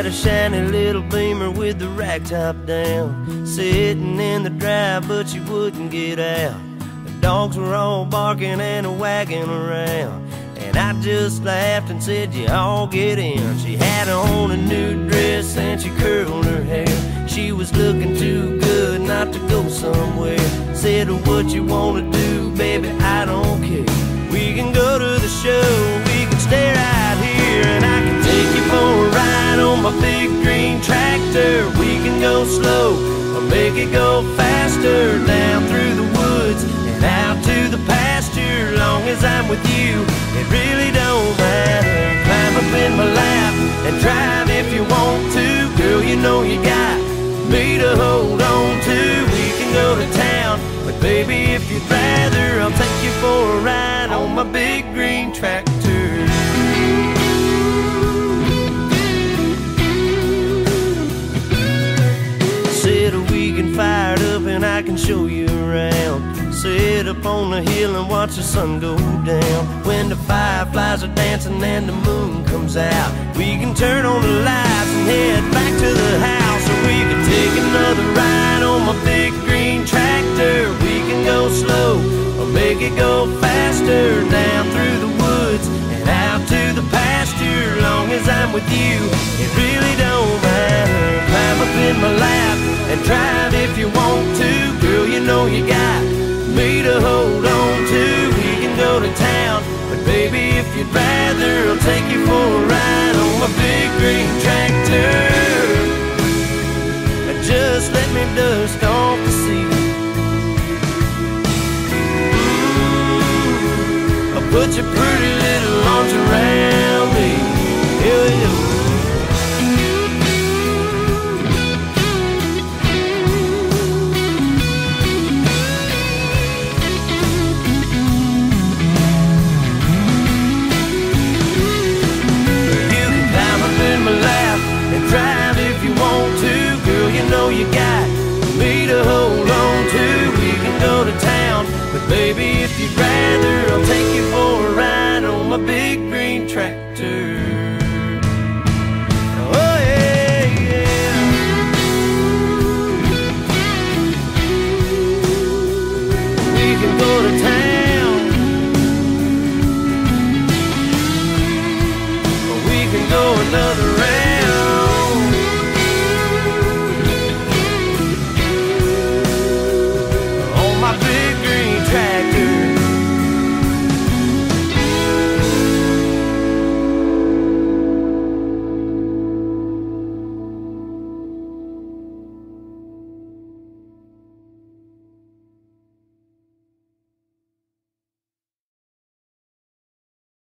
a shiny little Beamer with the rack top down, sitting in the drive, but she wouldn't get out. The dogs were all barking and wagging around, and I just laughed and said, you all get in. She had on a new dress and she curled her hair. She was looking too good not to go somewhere. Said, what you wanna do, baby, I don't care. We can go to the show, we can stay right here, and I can take you for a ride on my big green tractor. We can go slow or make it go faster, down through the woods and out to the pasture. Long as I'm with you, it really don't matter. Climb up in my lap and drive if you want to. Girl, you know you got me to hold on to. We can go to town, but baby, if you'd rather, I'll take you for a ride on my big green tractor. Said we can fire it up and I can show you around. Sit up on the hill and watch the sun go down. When the fireflies are dancing and the moon comes out, we can turn on the lights and head back to the house. Or we can take another ride on my big green tractor. We can go slow or make it go faster, down through the woods and out to the pasture. Long as I'm with you, it really don't matter. Climb up in my lap and drive if you want to. Girl, you know you got me to hold on to. We can go to town, but baby, if you'd rather, I'll take you for a ride on my big green tractor. Just let me dust off the seat. I'll put your pretty